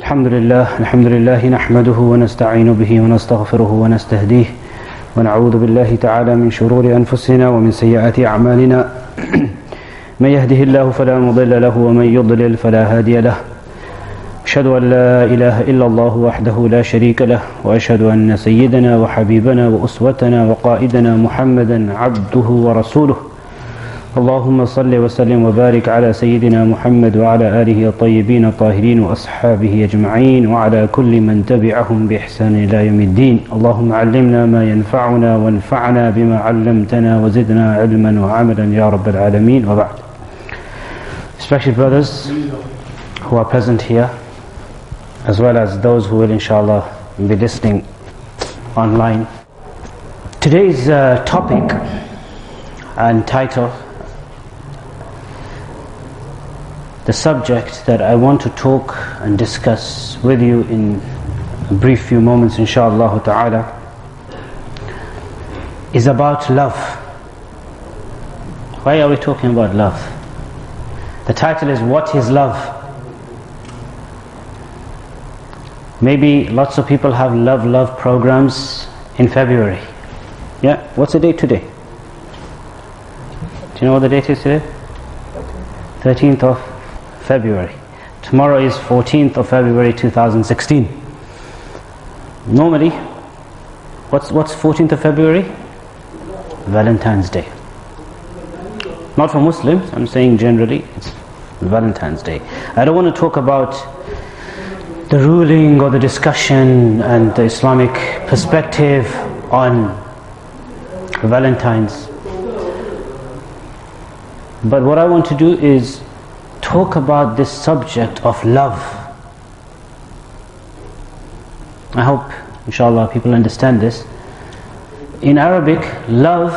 الحمد لله نحمده ونستعين به ونستغفره ونستهديه ونعوذ بالله تعالى من شرور أنفسنا ومن سيئات أعمالنا من يهده الله فلا مضل له ومن يضلل فلا هادي له أشهد أن لا إله إلا الله وحده لا شريك له وأشهد أن سيدنا وحبيبنا وأسوتنا وقائدنا محمدا عبده ورسوله اللهم صل وسلم وبارك على سيدنا محمد وعلى آله الطيبين الطاهرين وأصحابه أجمعين وعلى كل من تبعهم بإحسان إلى يوم الدين اللهم علمنا ما ينفعنا وانفعنا بما علمتنا وزدنا علما وعملا يا رب العالمين وبعد. Especially brothers who are present here, as well as those who will inshallah be listening online. Today's topic and title, the subject that I want to talk and discuss with you in a brief few moments inshallah ta'ala, is about love. Why are we talking about love? The title is What is Love? Maybe lots of people have love programs in February. Yeah, what's the date today? Do you know what the date is today? 13th of February. Tomorrow is 14th of February 2016. Normally, what's 14th of February? Valentine's Day. Not for Muslims, I'm saying generally, it's Valentine's Day. I don't want to talk about the ruling or the discussion and the Islamic perspective on Valentine's. But what I want to do is talk about this subject of love. I hope, inshallah, people understand this. In Arabic, love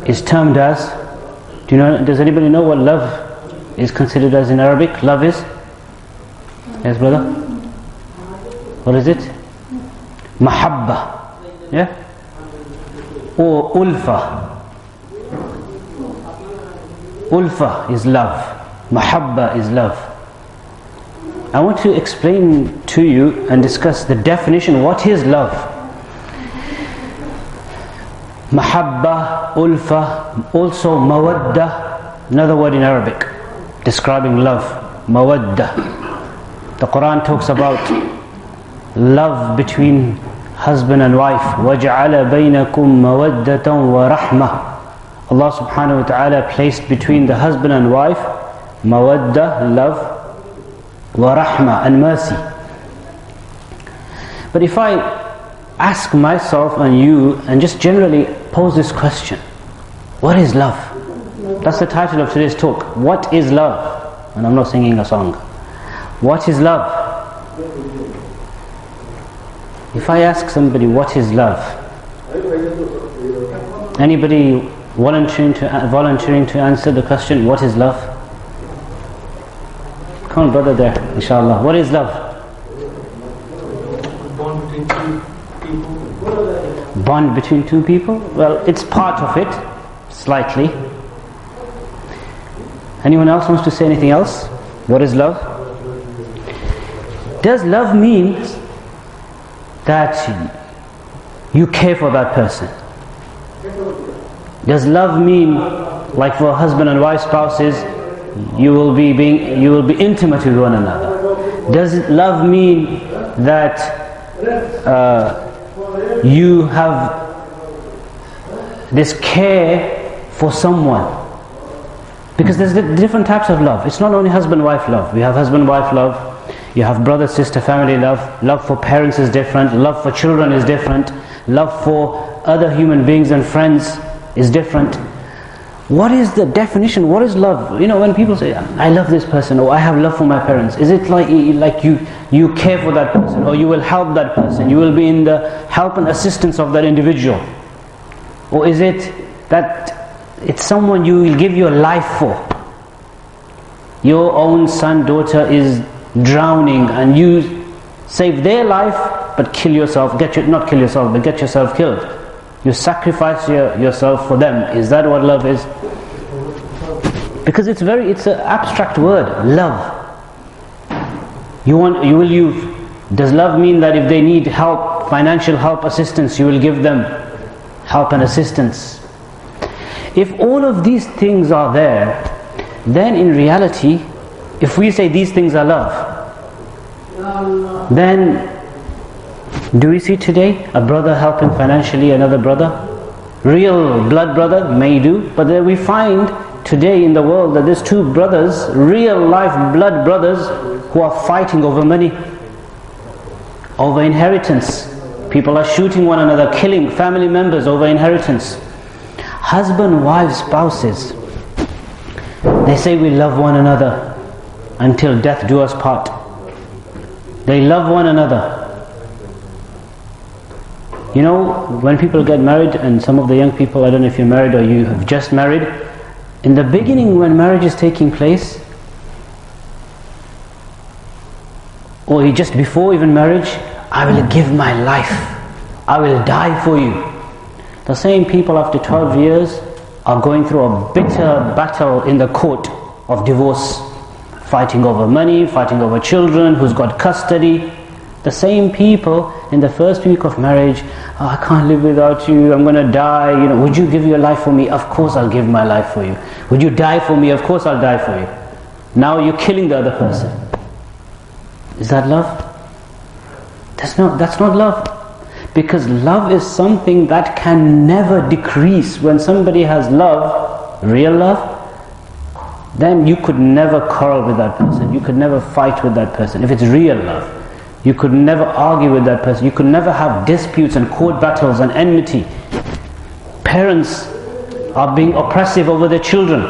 is termed as, does anybody know what love is considered as in Arabic? Love is? Yes, brother? What is it? Mahabba. Yeah? Or ulfa. Ulfa is love. Mahabba is love. I want to explain to you and discuss the definition. What is love? Mahabba, ulfa, also mawadda, another word in Arabic describing love. Mawadda. The Quran talks about love between husband and wife. وَجَعَلَ بَيْنَكُمْ مَوَدَّةً وَرَحْمَةً. Allah subhanahu wa ta'ala placed between the husband and wife mawadda, love, wa rahmah, and mercy. But if I ask myself and you and just generally pose this question, what is love? That's the title of today's talk. What is love? And I'm not singing a song. What is love? If I ask somebody what is love, anybody volunteering to answer the question, what is love? Come on, brother there, inshallah. What is love? Bond between two people. Bond between two people? Well, it's part of it, slightly. Anyone else wants to say anything else? What is love? Does love mean that you care for that person? Does love mean, like for husband and wife spouses, you will be intimate with one another? Does love mean that you have this care for someone? Because there's different types of love. It's not only husband-wife love. We have husband-wife love. You have brother-sister family love. Love for parents is different. Love for children is different. Love for other human beings and friends is different. What is the definition? What is love? When people say, I love this person, or I have love for my parents, is it like you care for that person, or you will help that person, you will be in the help and assistance of that individual? Or is it that it's someone you will give your life for? Your own son, daughter is drowning and you save their life but kill yourself, not kill yourself, but get yourself killed. You sacrifice yourself for them. Is that what love is? Because it's an abstract word, love. Does love mean that if they need help, financial help, assistance, you will give them help and assistance? If all of these things are there, then in reality, if we say these things are love, then do we see today a brother helping financially another brother? Real blood brother may do, but then we find today in the world that there's two brothers, real life blood brothers, who are fighting over money, over inheritance. People are shooting one another, killing family members over inheritance. Husband, wives, spouses, they say we love one another until death do us part. They love one another. You know, when people get married, and some of the young people, I don't know if you're married or you have just married, in the beginning when marriage is taking place, or just before even marriage, I will give my life, I will die for you. The same people after 12 years are going through a bitter battle in the court of divorce, fighting over money, fighting over children, who's got custody. The same people in the first week of marriage, oh, I can't live without you, I'm going to die, would you give your life for me? Of course I'll give my life for you. Would you die for me? Of course I'll die for you. Now you're killing the other person. Is that love? That's not love. Because love is something that can never decrease. When somebody has love, real love, then you could never quarrel with that person. You could never fight with that person. If it's real love, you could never argue with that person. You could never have disputes and court battles and enmity. Parents are being oppressive over their children.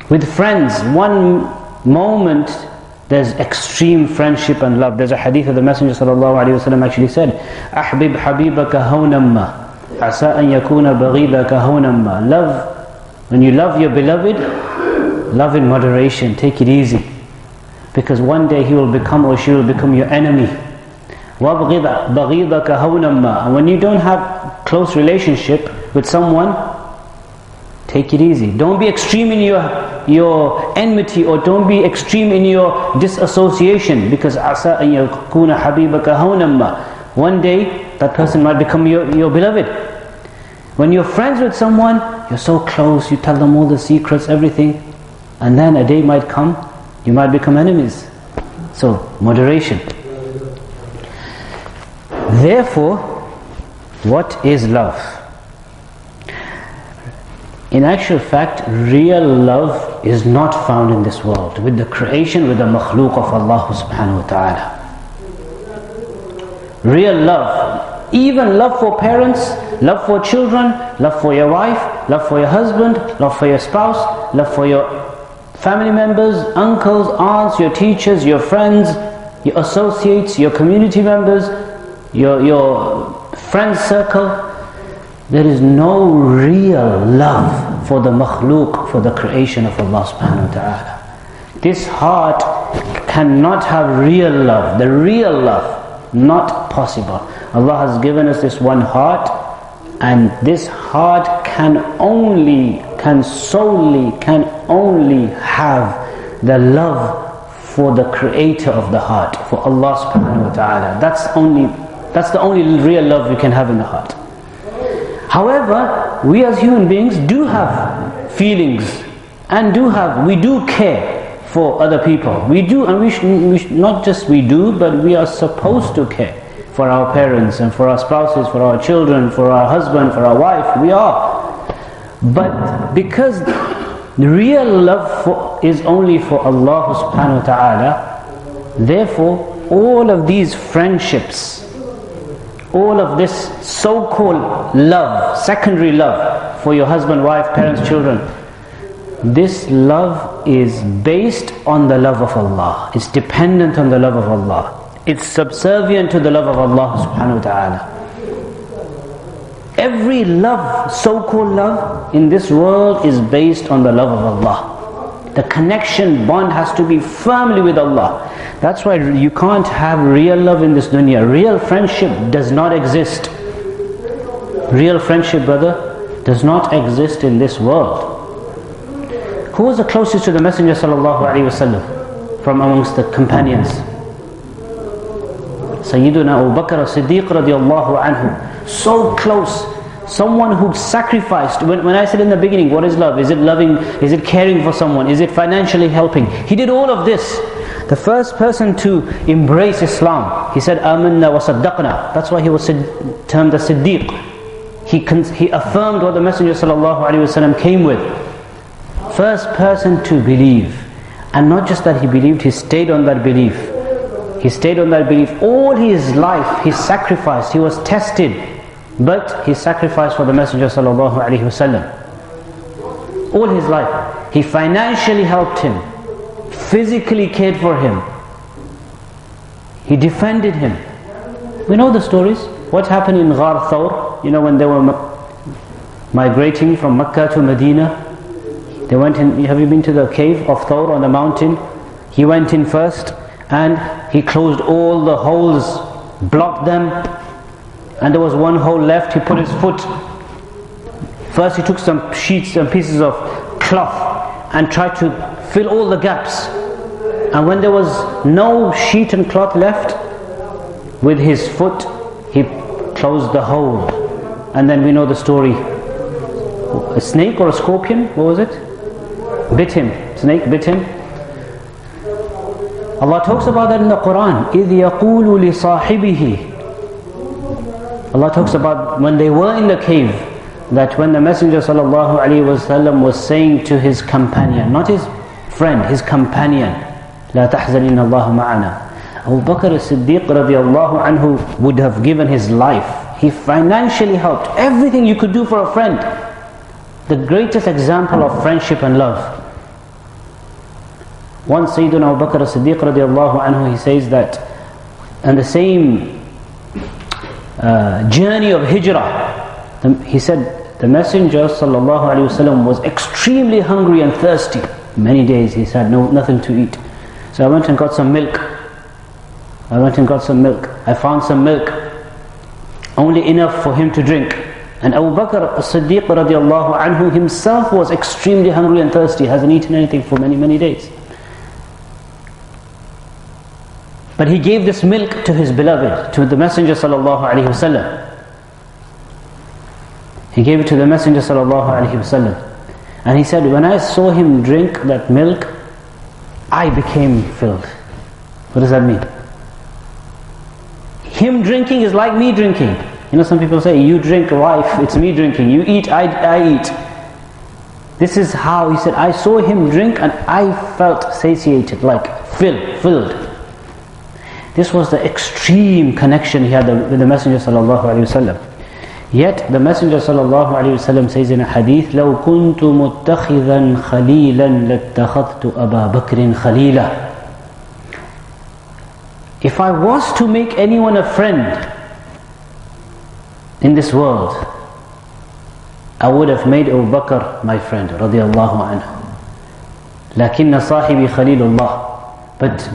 With friends, one moment there's extreme friendship and love. There's a hadith of the Messenger ﷺ actually said, أحبب حبيبك هونما عسى أن يكون بغيضك هونما. Love, when you love your beloved, love in moderation, take it easy. Because one day he will become or she will become your enemy. وَابْغِضَ بَغِيضَكَ هَوْنَمَّا. And when you don't have close relationship with someone, take it easy. Don't be extreme in your enmity, or don't be extreme in your disassociation, because عَسَىٰ أَن يَكُونَ حَبِيبَكَ هَوْنَمَّا. One day that person might become your beloved. When you're friends with someone, you're so close, you tell them all the secrets, everything, and then a day might come, you might become enemies. So, moderation. Therefore, what is love? In actual fact, real love is not found in this world, with the creation, with the makhluk of Allah subhanahu wa ta'ala. Real love, even love for parents, love for children, love for your wife, love for your husband, love for your spouse, love for your family members, uncles, aunts, your teachers, your friends, your associates, your community members, your friend circle. There is no real love for the makhluk, for the creation of Allah subhanahu wa ta'ala. This heart cannot have real love, the real love, not possible. Allah has given us this one heart, and this heart can solely have the love for the creator of the heart, for Allah subhanahu wa ta'ala. That's the only real love we can have in the heart. However, we as human beings do have feelings, and we do care for other people. We do, and not just we do, but we are supposed to care for our parents and for our spouses, for our children, for our husband, for our wife. We are. But because the real love is only for Allah subhanahu wa ta'ala, therefore all of these friendships, all of this so-called love, secondary love for your husband, wife, parents, children, this love is based on the love of Allah. It's dependent on the love of Allah. It's subservient to the love of Allah subhanahu wa ta'ala. Every love, so-called love in this world, is based on the love of Allah. The connection, bond has to be firmly with Allah. That's why you can't have real love in this dunya. Real friendship does not exist. Real friendship, brother, does not exist in this world. Who was the closest to the Messenger sallallahu alaihi wasallam? from amongst the companions. Sayyiduna Abu Bakr as-Siddiq radiallahu anhu, so close, someone who sacrificed. When I said in the beginning, what is love? Is it loving? Is it caring for someone? Is it financially helping? He did all of this. The first person to embrace Islam, he said, Amanna wa saddaqna. That's why he was termed the Siddiq. He affirmed what the Messenger sallallahu alaihi wasallam came with. First person to believe. And not just that he believed, he stayed on that belief. He stayed on that belief. All his life, he sacrificed. He was tested. But he sacrificed for the Messenger sallallahu alaihi wasallam. All his life. He financially helped him. Physically cared for him. He defended him. We know the stories. What happened in Ghar Thawr? You know, when they were migrating from Mecca to Medina. They went in. Have you been to the cave of Thawr on the mountain? He went in first and he closed all the holes, blocked them, and there was one hole left. He put his foot. First he took some sheets and pieces of cloth and tried to fill all the gaps. And when there was no sheet and cloth left, with his foot he closed the hole. And then we know the story. A snake or a scorpion, what was it? Bit him. Snake bit him. Allah talks about that in the Quran. إِذْ يَقُولُ لِصَاحِبِهِ. Allah talks about when they were in the cave, that when the Messenger sallallahu alaihi wasallam was saying to his companion, not his friend, his companion, لا تحزن إن الله معنا. Abu Bakr as-Siddiq radiallahu anhu would have given his life. He financially helped. Everything you could do for a friend. The greatest example of friendship and love. Once Sayyidina Abu Bakr as-Siddiq radiallahu anhu, he says that on the same journey of hijrah, he said the Messenger sallallahu alaihi wasallam was extremely hungry and thirsty. Many days he said nothing to eat. So I went and got some milk. I found some milk, only enough for him to drink. And Abu Bakr as-Siddiq radiallahu anhu himself was extremely hungry and thirsty, hasn't eaten anything for many, many days. But he gave this milk to his beloved, to the Messenger sallallahu alaihi wasallam. He gave it to the Messenger sallallahu alaihi wasallam. And he said, when I saw him drink that milk, I became filled. What does that mean? Him drinking is like me drinking. You know, some people say, you drink, wife, it's me drinking. You eat, I eat. This is how, he said, I saw him drink and I felt satiated, like filled. This was the extreme connection he had with the Messenger sallallahu alaihi wasallam. Yet the Messenger sallallahu alaihi wasallam says in a hadith, لو كنت متخذا خليلا لاتخذت أبا بكر خليلا. If I was to make anyone a friend in this world, I would have made Abu Bakr my friend, radiallahu anhu. لكن صاحبي خليل الله. But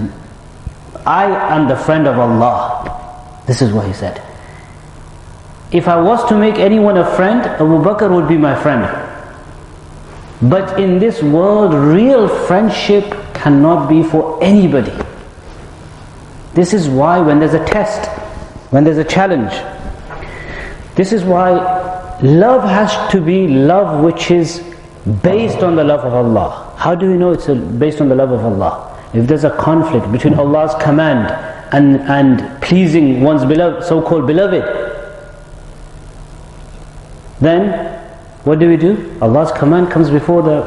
I am the friend of Allah. This is what he said. If I was to make anyone a friend, Abu Bakr would be my friend. But in this world, real friendship cannot be for anybody. This is why when there's a test, when there's a challenge, this is why love has to be love which is based on the love of Allah. How do we know it's based on the love of Allah? If there's a conflict between Allah's command and pleasing one's beloved, so-called beloved, then what do? Allah's command comes before the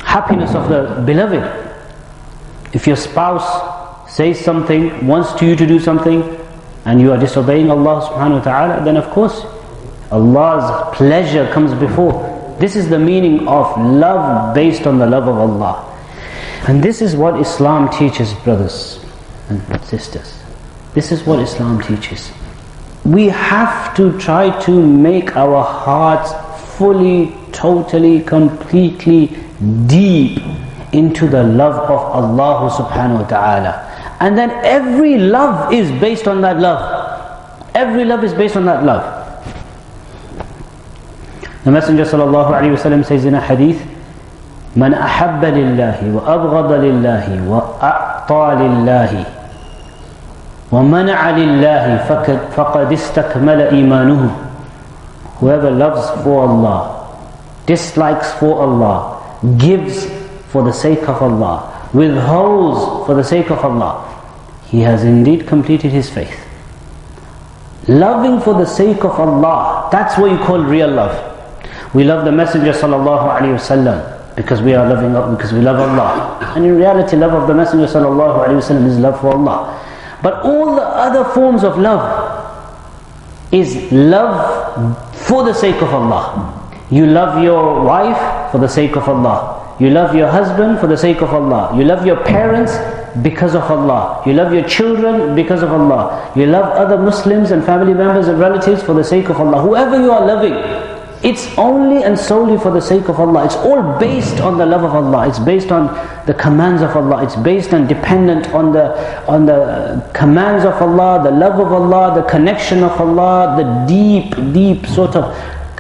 happiness of the beloved. If your spouse says something, wants you to do something, and you are disobeying Allah subhanahu wa ta'ala, then of course Allah's pleasure comes before. This is the meaning of love based on the love of Allah. And this is what Islam teaches, brothers and sisters. This is what Islam teaches. We have to try to make our hearts fully, totally, completely deep into the love of Allah subhanahu wa ta'ala. And then every love is based on that love. Every love is based on that love. The Messenger sallallahu alaihi wasallam says in a hadith, من أحب لله وأبغض لله وأعطى لله ومنع لله فقد استكمل إيمانه. Whoever loves for Allah, dislikes for Allah, gives for the sake of Allah, withholds for the sake of Allah, he has indeed completed his faith. Loving for the sake of Allah, that's what you call real love. We love the Messenger sallallahu alaihi wasallam because we are loving, because we love Allah. And in reality, love of the Messenger sallallahu alaihi wasallam is love for Allah. But all the other forms of love is love for the sake of Allah. You love your wife for the sake of Allah. You love your husband for the sake of Allah. You love your parents because of Allah. You love your children because of Allah. You love other Muslims and family members and relatives for the sake of Allah. Whoever you are loving, it's only and solely for the sake of Allah. It's all based on the love of Allah. It's based on the commands of Allah. It's based and dependent on the commands of Allah, the love of Allah, the connection of Allah, the deep sort of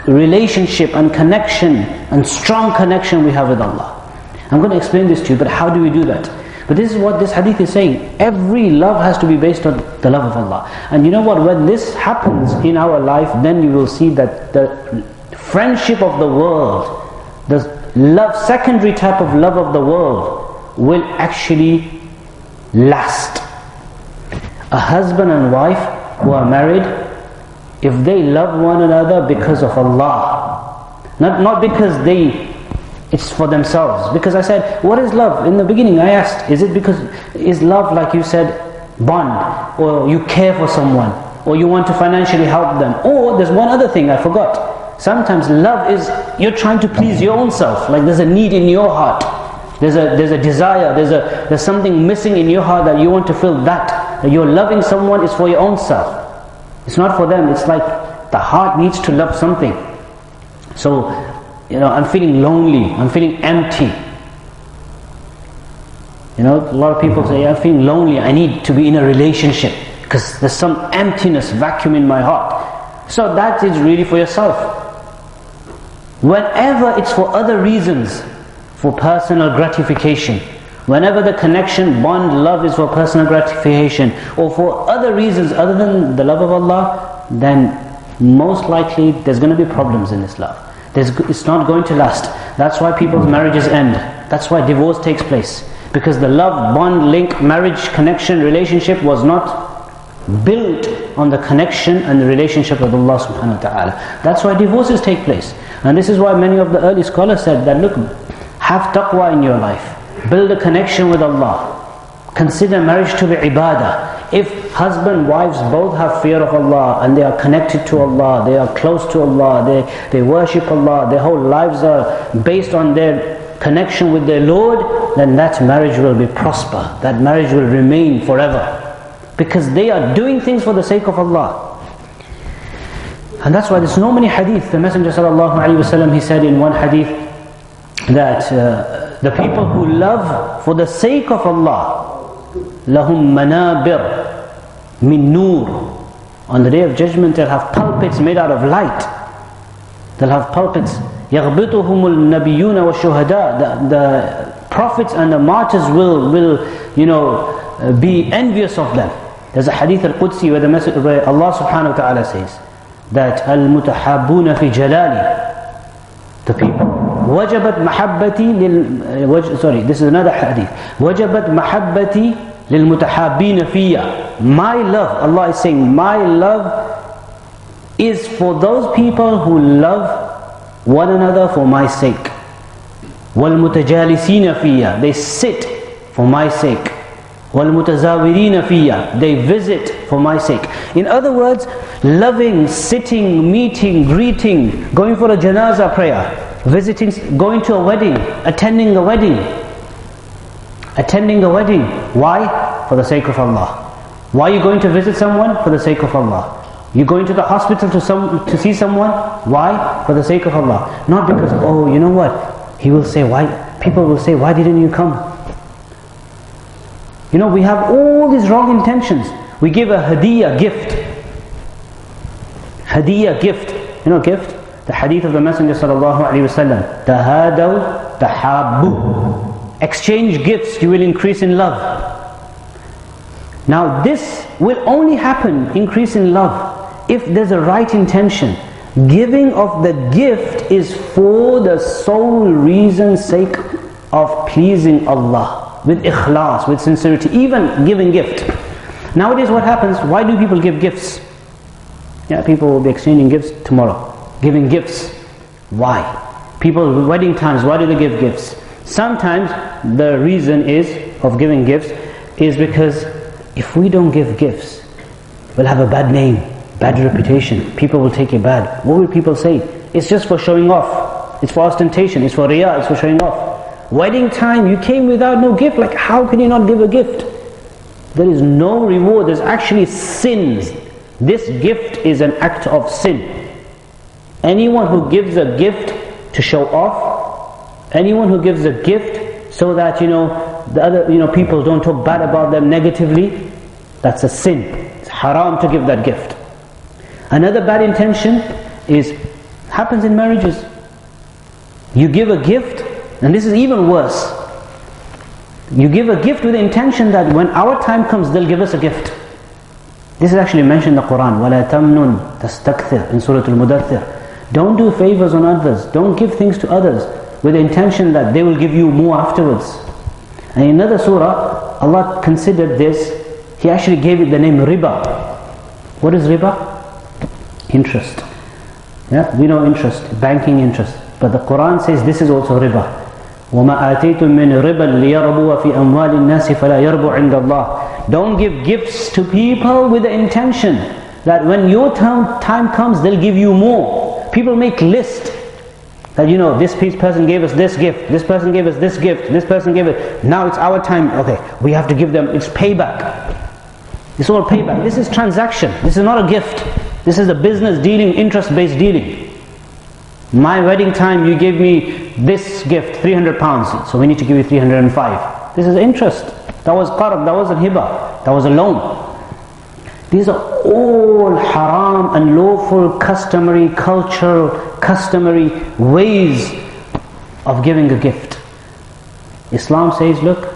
relationship and connection and strong connection we have with Allah. I'm going to explain this to you, but how do we do that? But this is what this hadith is saying. Every love has to be based on the love of Allah. And you know what? When this happens in our life, then you will see that the friendship of the world, the love, secondary type of love of the world, will actually last. A husband and wife who are married, if they love one another because of Allah, not because it's for themselves. Because I said, what is love? In the beginning I asked, is love like you said, bond, or you care for someone, or you want to financially help them, or there's one other thing I forgot. Sometimes love is you're trying to please your own self, like there's a need in your heart, there's a desire, there's something missing in your heart that you want to fill, that you're loving someone is for your own self. It's not for them. It's like the heart needs to love something. So, I'm feeling lonely, I'm feeling empty. A lot of people say, I'm feeling lonely, I need to be in a relationship because there's some emptiness, vacuum in my heart. So that is really for yourself. Whenever it's for other reasons, for personal gratification, whenever the connection, bond, love is for personal gratification, or for other reasons other than the love of Allah, then most likely there's going to be problems in this love. It's not going to last. That's why people's marriages end. That's why divorce takes place. Because the love, bond, link, marriage, connection, relationship was not built on the connection and the relationship with Allah subhanahu wa ta'ala. That's why divorces take place. And this is why many of the early scholars said that, look, have taqwa in your life. Build a connection with Allah. Consider marriage to be ibadah. If husband, wives both have fear of Allah and they are connected to Allah, they are close to Allah, they worship Allah, their whole lives are based on their connection with their Lord, then that marriage will be prosper. That marriage will remain forever. Because they are doing things for the sake of Allah. And that's why there's so many hadith. The Messenger sallallahu alaihi wasallam, he said in one hadith that the people who love for the sake of Allah, lahum manabir min nur. On the day of judgment they'll have pulpits made out of light. They'll have pulpits. يَغْبِطُهُمُ النَّبِيُّونَ وَالشُّهَدَاء. The prophets and the martyrs will be envious of them. There's a hadith al-Qudsi where Allah subhanahu wa ta'ala says that al-mutahabbuna fi jalali, the people, wajabat mahabbati sorry, this is another hadith, wajabat mahabbati lil mutahabbina fiyya. My love, Allah is saying, my love is for those people who love one another for my sake. Wal mutajalisina fiyya, they sit for my sake. وَالْمُتَزَاوِرِينَ فِيَّا, they visit for my sake. In other words, loving, sitting, meeting, greeting, going for a janazah prayer, visiting, going to a wedding, attending a wedding. Attending a wedding. Why? For the sake of Allah. Why are you going to visit someone? For the sake of Allah. You're going to the hospital to see someone? Why? For the sake of Allah. Not because, oh, you know what? He will say, why? People will say, why didn't you come? We have all these wrong intentions. We give a hadiyah, gift. Hadiyah, gift. Gift? The hadith of the Messenger sallallahu alaihi wasallam. Tahadaw tahabbu. Exchange gifts, you will increase in love. Now this will only happen, increase in love, if there's a right intention. Giving of the gift is for the sole reason, sake of pleasing Allah, with ikhlas, with sincerity, even giving gift. Nowadays what happens, why do people give gifts? Yeah, people will be exchanging gifts tomorrow, giving gifts. Why? People, wedding times, why do they give gifts? Sometimes the reason of giving gifts is because if we don't give gifts, we'll have a bad name, bad reputation. People will take it bad. What will people say? It's just for showing off. It's for ostentation. It's for riyah. It's for showing off. Wedding time, you came without no gift. Like, how can you not give a gift? There is no reward. There's actually sins. This gift is an act of sin. Anyone who gives a gift to show off, anyone who gives a gift so that the other people don't talk bad about them negatively, that's a sin. It's haram to give that gift. Another bad intention happens in marriages. You give a gift, and this is even worse. You give a gift with the intention that when our time comes, they'll give us a gift. This is actually mentioned in the Quran. وَلَا تَمْنُنْ تَسْتَكْثِرْ in Surah Al-Mudaththir. Don't do favors on others. Don't give things to others with the intention that they will give you more afterwards. And in another surah, Allah considered this. He actually gave it the name riba. What is riba? Interest. Yeah, we know interest, banking interest. But the Quran says this is also riba. وَمَا آتَيْتُم مِّن رِبًا لِيَرْبُوَ فِي أَمْوَالِ النَّاسِ فَلَا يَرْبُ عِنْدَ اللَّهِ. Don't give gifts to people with the intention that when your time comes, they'll give you more. People make lists that this person gave us this gift, this person gave us this gift, this person gave it. Now it's our time. Okay, we have to give them. It's payback. It's all payback. This is transaction. This is not a gift. This is a business dealing, interest-based dealing. My wedding time, you gave me this gift, 300 pounds. So we need to give you 305. This is interest. That was qarab, that wasn't hiba, that was a loan. These are all haram and lawful, customary, cultural, customary ways of giving a gift. Islam says, look,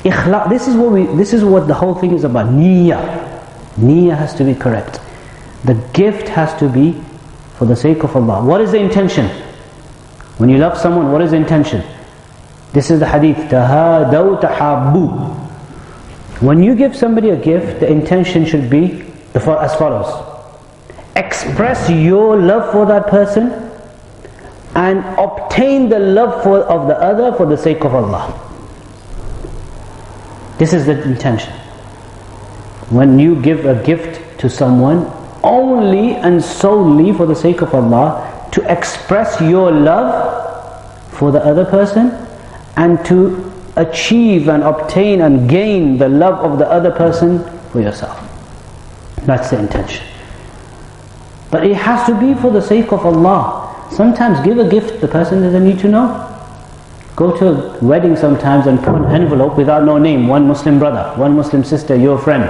ikhlas, this is what the whole thing is about. Niyyah. Niyyah has to be correct. The gift has to be for the sake of Allah. What is the intention? When you love someone, what is the intention? This is the hadith, tahadaw tahabbu. When you give somebody a gift, the intention should be as follows. Express your love for that person and obtain the love of the other for the sake of Allah. This is the intention. When you give a gift to someone, only and solely for the sake of Allah, to express your love for the other person and to achieve and obtain and gain the love of the other person for yourself. That's the intention. But it has to be for the sake of Allah. Sometimes give a gift the person doesn't need to know. Go to a wedding sometimes and put an envelope without no name. One Muslim brother, one Muslim sister, your friend.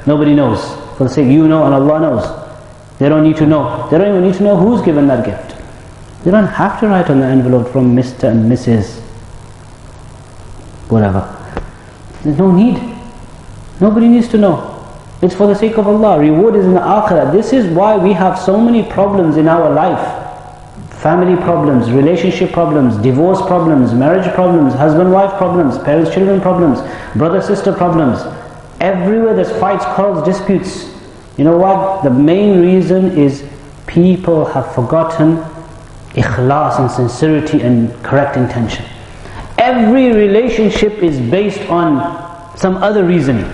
Nobody knows. For the sake, you know and Allah knows. They don't need to know. They don't even need to know who's given that gift. They don't have to write on the envelope from Mr. and Mrs. whatever. There's no need. Nobody needs to know. It's for the sake of Allah. Reward is in the akhirah. This is why we have so many problems in our life. Family problems, relationship problems, divorce problems, marriage problems, husband-wife problems, parents-children problems, brother-sister problems. Everywhere there's fights, quarrels, disputes. You know what? The main reason is people have forgotten ikhlas and sincerity and correct intention. Every relationship is based on some other reasoning.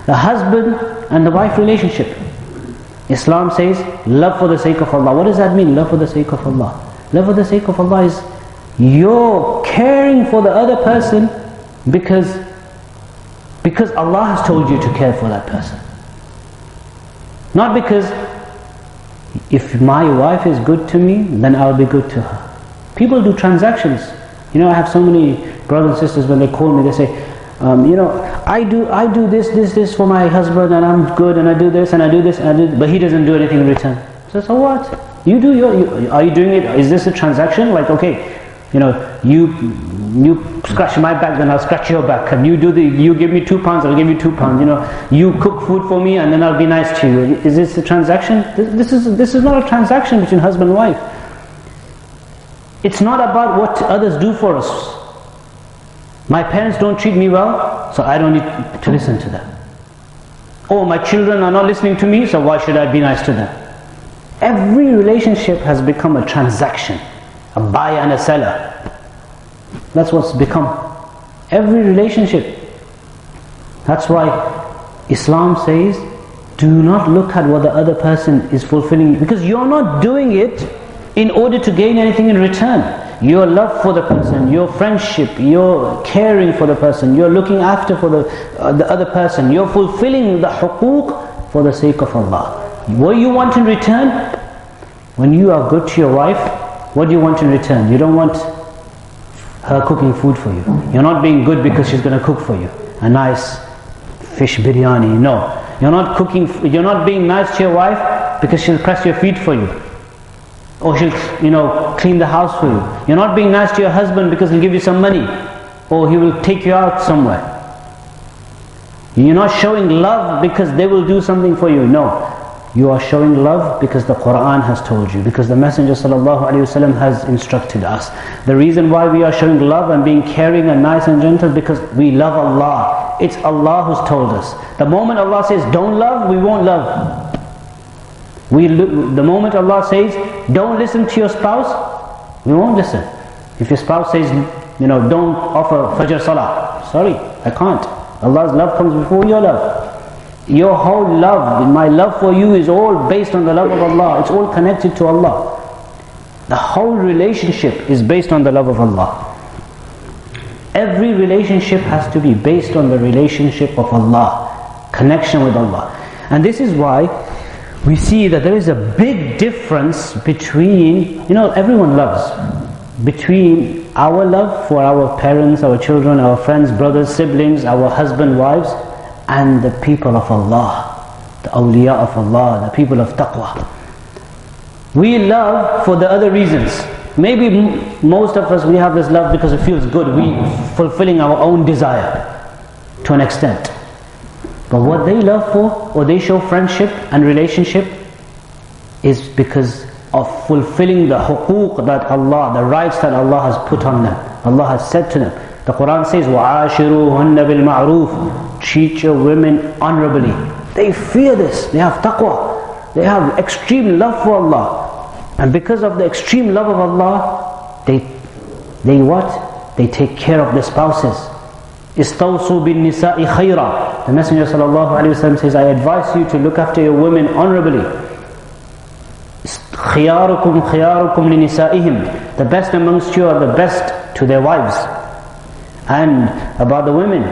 The husband and the wife relationship. Islam says, love for the sake of Allah. What does that mean, love for the sake of Allah? Love for the sake of Allah is you're caring for the other person because Allah has told you to care for that person. Not because if my wife is good to me, then I'll be good to her. People do transactions. I have so many brothers and sisters, when they call me, they say, I do this for my husband, and I'm good, and I do this, and I do this, and I do, but he doesn't do anything in return. So what? You do are you doing it? Is this a transaction? Like, okay, You scratch my back, then I'll scratch your back. And you give me £2, I'll give you £2. You cook food for me, and then I'll be nice to you. Is this a transaction? This is not a transaction between husband and wife. It's not about what others do for us. My parents don't treat me well, so I don't need to listen to them. Oh, my children are not listening to me, so why should I be nice to them? Every relationship has become a transaction, a buyer and a seller. That's what's become. Every relationship. That's why Islam says, do not look at what the other person is fulfilling, because you're not doing it in order to gain anything in return. Your love for the person, your friendship, your caring for the person, you're looking after for the other person, you're fulfilling the huquq for the sake of Allah. What do you want in return? When you are good to your wife, what do you want in return? You don't want her cooking food for you. You're not being good because she's going to cook for you a nice fish biryani. No, you're not being nice to your wife because she'll press your feet for you, or she'll clean the house for you. You're not being nice to your husband because he'll give you some money, or he will take you out somewhere. You're not showing love because they will do something for you. No, you are showing love because the Quran has told you, because the Messenger ﷺ has instructed us. The reason why we are showing love and being caring and nice and gentle, because we love Allah. It's Allah who's told us. The moment Allah says don't love, we won't love. The moment Allah says don't listen to your spouse, we won't listen. If your spouse says don't offer Fajr Salah, sorry, I can't. Allah's love comes before your love. Your whole love, my love for you, is all based on the love of Allah. It's all connected to Allah. The whole relationship is based on the love of Allah. Every relationship has to be based on the relationship of Allah, connection with Allah. And this is why we see that there is a big difference between, everyone loves, between our love for our parents, our children, our friends, brothers, siblings, our husband, wives, and the people of Allah, the awliya of Allah, the people of taqwa. We love for the other reasons. Maybe most of us, we have this love because it feels good. We fulfilling our own desire to an extent. But what they love for, or they show friendship and relationship, is because of fulfilling the huquq that Allah, the rights that Allah has put on them. Allah has said to them. The Quran says, وَعَاشِرُوهُنَّ بِالْمَعْرُوفِ, treat your women honorably. They fear this. They have taqwa. They have extreme love for Allah. And because of the extreme love of Allah, they what? They take care of their spouses. إِسْتَوْصُوا بِالنِّسَاءِ خَيْرًا. The Messenger ﷺ says, I advise you to look after your women honorably. خِيَارُكُمْ خِيَارُكُمْ لِنِسَائِهِمْ. The best amongst you are the best to their wives. And about the women,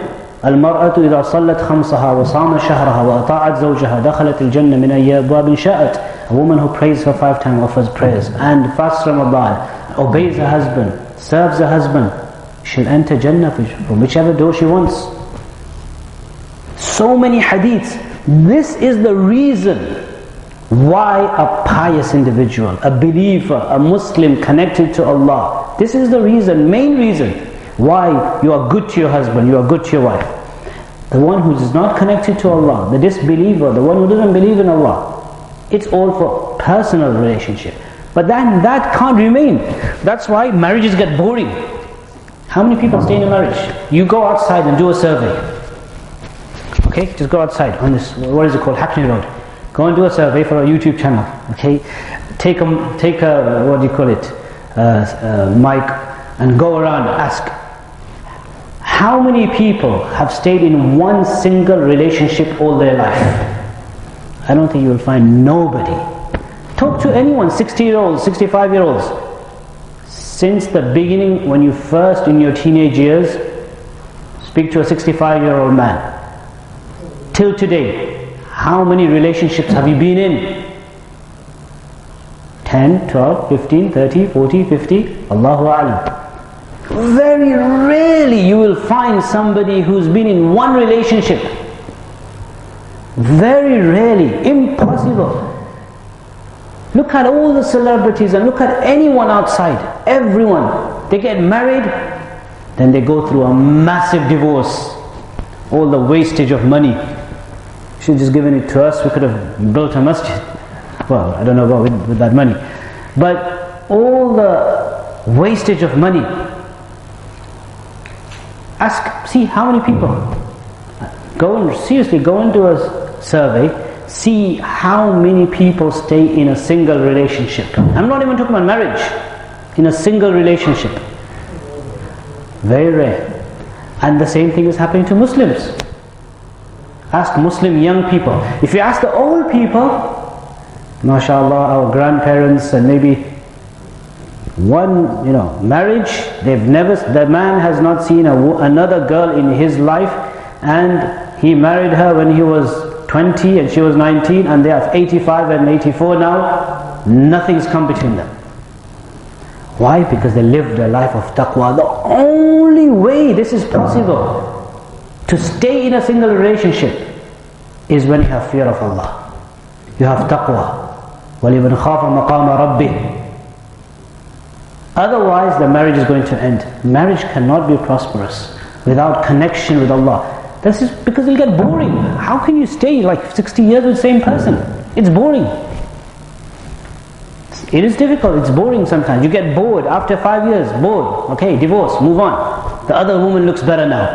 الْمَرْأَةُ إِذَا صَلَّتْ خَمْسَهَا وَصَامَ شَهْرَهَا وَأَطَاعَتْ زَوْجَهَا دَخَلَتِ الْجَنَّةِ مِنْ أَيِّ أَبْوَابٍ شَاءَتْ. A woman who prays for 5 times, offers prayers, and fasts Ramadan, obeys her husband, serves her husband, she'll enter Jannah from whichever door she wants. So many hadiths. This is the reason why a pious individual, a believer, a Muslim connected to Allah, this is the reason, main reason why you are good to your husband, you are good to your wife. The one who is not connected to Allah, the disbeliever, the one who doesn't believe in Allah, it's all for personal relationship. But then that can't remain. That's why marriages get boring. How many people stay in a marriage? You go outside and do a survey. Okay, just go outside on this, what is it called, Hackney Road. Go and do a survey for our YouTube channel. Okay, take a what do you call it, mic, and go around and ask, how many people have stayed in one single relationship all their life? I don't think you will find nobody. Talk to anyone, 60-year-olds, 65-year-olds. Since the beginning, when you first in your teenage years, speak to a 65-year-old man. Till today, how many relationships have you been in? 10, 12, 15, 30, 40, 50? Allahu A'lam. Very rarely you will find somebody who's been in one relationship. Very rarely, impossible. Look at all the celebrities and look at anyone outside, everyone. They get married, then they go through a massive divorce. All the wastage of money. Should have just given it to us, we could have built a masjid. Well, I don't know about with that money. But all the wastage of money. See how many people. Seriously, go into a survey, see how many people stay in a single relationship. I'm not even talking about marriage. In a single relationship. Very rare. And the same thing is happening to Muslims. Ask Muslim young people. If you ask the old people, mashallah, our grandparents and maybe one, marriage, the man has not seen another girl in his life, and he married her when he was 20 and she was 19, and they are 85 and 84 now. Nothing's come between them. Why? Because they lived a life of taqwa. The only way this is possible to stay in a single relationship is when you have fear of Allah. You have taqwa. وَلِمَنْ خَافَ مَقَامَ رَبِّهِ. Otherwise the marriage is going to end. Marriage cannot be prosperous without connection with Allah. This is because it'll get boring. How can you stay like 60 years with the same person? It's boring. It is difficult, it's boring sometimes. You get bored after 5 years, bored. Okay, divorce, move on. The other woman looks better now.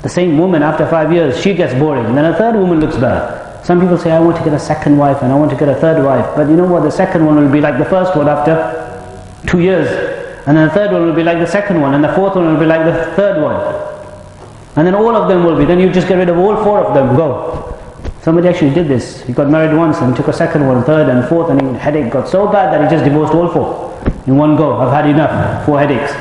The same woman after 5 years, she gets boring. And then a third woman looks better. Some people say, I want to get a second wife and I want to get a third wife. But you know what, the second one will be like the first one after 2 years. And then the third one will be like the second one. And the fourth one will be like the third one. And then all of them will be. Then you just get rid of all 4 of them, go. Somebody actually did this. He got married once and took a second one, third and fourth, and his headache got so bad that he just divorced all 4 in one go. I've had enough, 4 headaches.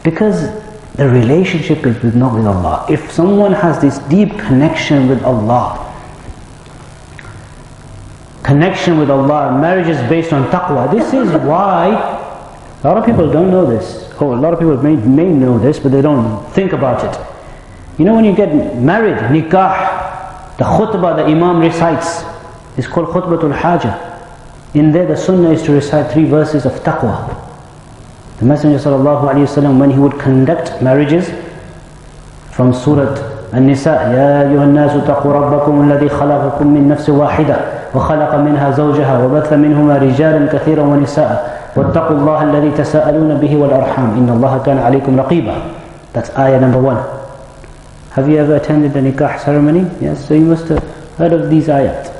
Because the relationship is not with Allah. If someone has this deep connection with Allah, marriage is based on taqwa. This is why a lot of people don't know this. A lot of people may know this, but they don't think about it. When you get married, nikah, the khutbah the Imam recites is called khutbatul hajah. In there the sunnah is to recite 3 verses of taqwa. The Messenger sallallahu alayhi wa sallam, when he would conduct marriages from Surah An-Nisa, يَا أَيُّهَا النَّاسُ اتَّقُوا رَبَّكُمُ الَّذِي خَلَقَكُم مِّن نَّفْسٍ وَاحِدَةٍ وَخَلَقَ مِنْهَا زَوْجَهَا وَبَثَّ مِنْهُمَا رِجَالًا كَثِيرًا وَنِسَاءً وَاتَّقُوا اللَّهَ الَّذِي تَسَاءَلُونَ بِهِ وَالْأَرْحَامَ إِنَّ اللَّهَ كَانَ عَلَيْكُمْ رَقِيبًا. That's ayah number 1. Have you ever attended the nikah ceremony? Yes, so you must have heard of these ayat.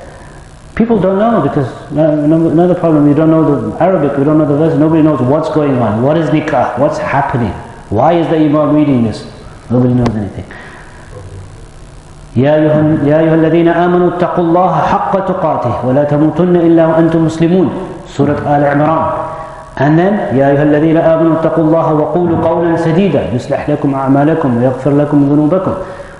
People don't know because another problem, we don't know the Arabic, we don't know the verse, nobody knows what's going on. What is nikah? What's happening? Why is the Imam reading this? Nobody knows anything. يا أيها الذين آمنوا اتقوا الله حق تقاته ولا تموتن إلا وأنتم مسلمون. Surah Al-Imran. And then يا أيها الذين آمنوا اتقوا الله وقولوا قولا سديدا يصلح لكم أعمالكم ويغفر لكم ذنوبكم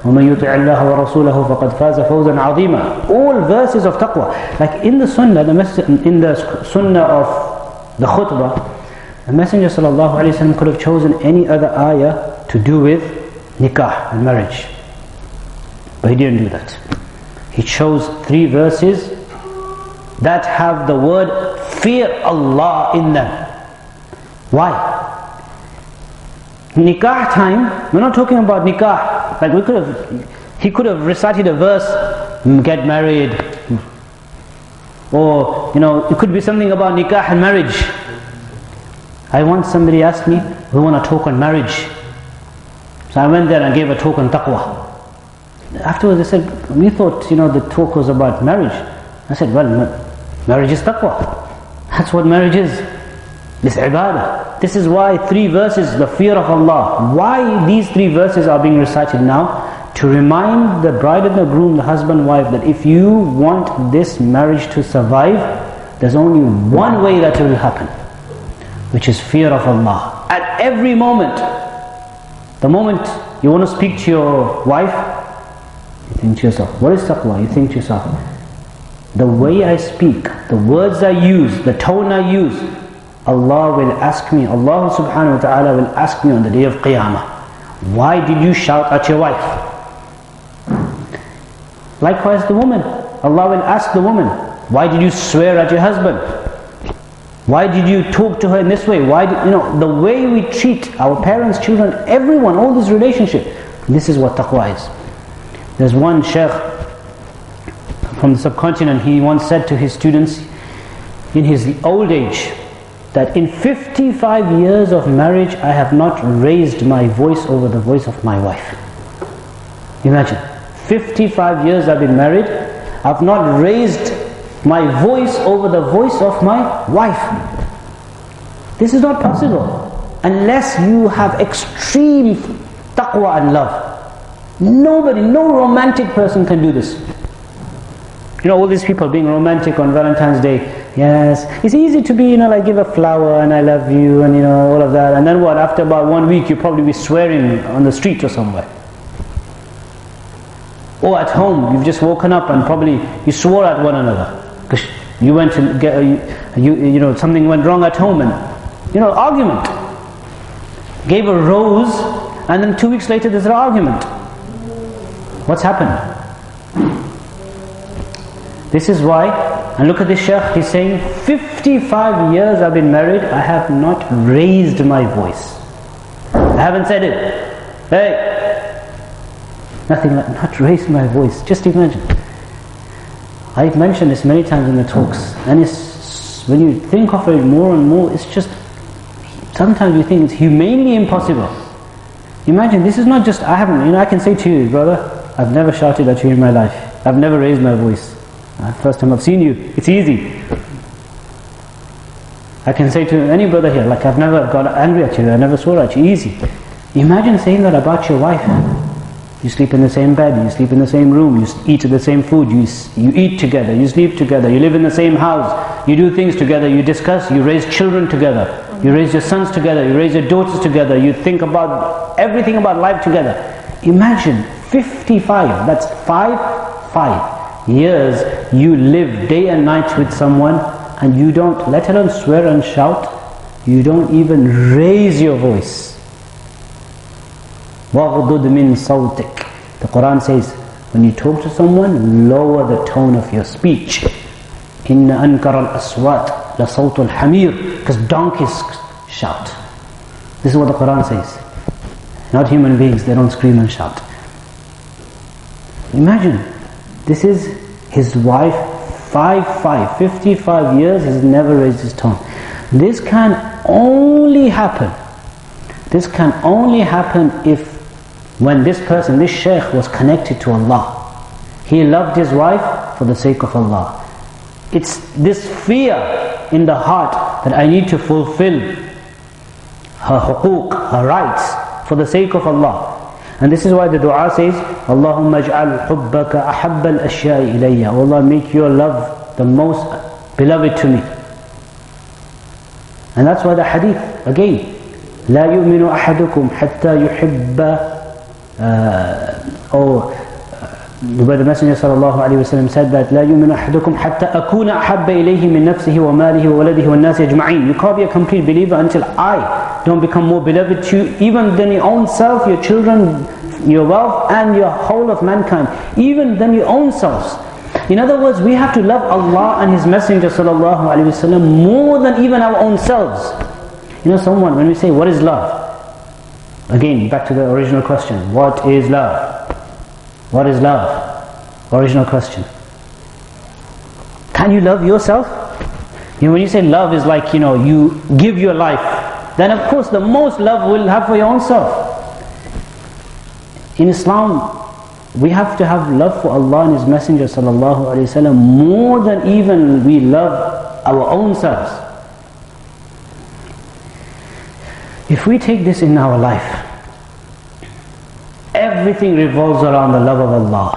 ومن يطع الله ورسوله فقد فاز فوزا عظيما. All verses of taqwa. Like in the sunnah, in the sunnah of the khutbah, the Messenger sallallahu alaihi wasallam could have chosen any other ayah to do with nikah and marriage. But he didn't do that. He chose 3 verses that have the word fear Allah in them. Why? Nikah time, we're not talking about nikah. Like he could have recited a verse, get married. Or, it could be something about nikah and marriage. I once somebody asked me, we want to talk on marriage. So I went there and gave a talk on taqwa. Afterwards they said, we thought, the talk was about marriage. I said, well, marriage is taqwa. That's what marriage is. This ibadah. This is why 3 verses, the fear of Allah. Why these 3 verses are being recited now? To remind the bride and the groom, the husband and wife, that if you want this marriage to survive, there's only one way that it will happen, which is fear of Allah. At every moment, the moment you want to speak to your wife, you think to yourself, what is taqwa? You think to yourself, the way I speak, the words I use, the tone I use, Allah will ask me, Allah subhanahu wa ta'ala will ask me on the day of Qiyamah, why did you shout at your wife? Likewise the woman, Allah will ask the woman, why did you swear at your husband? Why did you talk to her in this way? Why did, the way we treat our parents, children, everyone, all this relationship. This is what taqwa is. There's one sheikh from the subcontinent, he once said to his students in his old age, that in 55 years of marriage, I have not raised my voice over the voice of my wife. Imagine, 55 years I've been married, I've not raised my voice over the voice of my wife. This is not possible unless you have extreme taqwa and love. Nobody, no romantic person can do this. All these people being romantic on Valentine's Day. Yes, it's easy to be, like give a flower and I love you and all of that. And then what? After about 1 week, you'll probably be swearing on the street or somewhere. Or at home, you've just woken up and probably you swore at one another because you went to get, something went wrong at home and argument. Gave a rose and then 2 weeks later there's an argument. What's happened? This is why, and look at this sheikh, he's saying 55 years I've been married, I have not raised my voice. I haven't said it. Hey! Nothing like, not raised my voice. Just imagine. I've mentioned this many times in the talks, and it's, when you think of it more and more, it's just, sometimes you think it's humanly impossible. Imagine, this is not just, I haven't, I can say to you, brother, I've never shouted at you in my life. I've never raised my voice. First time I've seen you, it's easy. I can say to any brother here, like I've never got angry at you, I never swore at you, easy. Imagine saying that about your wife. You sleep in the same bed, you sleep in the same room, you eat the same food, you eat together, you sleep together, you live in the same house, you do things together, you discuss, you raise children together, you raise your sons together, you raise your daughters together, you think about everything about life together. Imagine 55, that's 5 years you live day and night with someone and you don't, let alone swear and shout, you don't even raise your voice. وَغْضُضْ مِنْ صَوْتِكَ. The Quran says, when you talk to someone, lower the tone of your speech. إِنَّ أَنْكَرَ الْأَصْوَاتِ لَصَوْتُ الْحَمِيرِ. Because donkeys shout. This is what the Quran says. Not human beings, they don't scream and shout. Imagine, this is his wife, 55 years, he's never raised his tone. This can only happen. This can only happen if, when this person, this sheikh was connected to Allah. He loved his wife for the sake of Allah. It's this fear in the heart that I need to fulfill her huquq, her rights, for the sake of Allah. And this is why the dua says, Allahumma aj'al hubbaka ahabba al-ashya'i ilayya. Oh Allah, make your love the most beloved to me. And that's why the hadith, again, لا يؤمن أحدكم حتى يحب where the Messenger sallallahu alayhi wa sallam said that لا يؤمن أحدكم حتى أكون أحب إليه من نفسه وماله وولده والناس أجمعين. You can't be a complete believer until I don't become more beloved to you, even than your own self, your children, your wealth, and your whole of mankind, even than your own selves. In other words, we have to love Allah and His Messenger sallallahu alayhi wa sallam more than even our own selves. Someone, when we say, what is love? Again, back to the original question. What is love? What is love? Original question. Can you love yourself? When you say love is like, you give your life, then of course the most love we'll have for your own self. In Islam, we have to have love for Allah and His Messenger sallallahu alaihi wasallam more than even we love our own selves. If we take this in our life, everything revolves around the love of Allah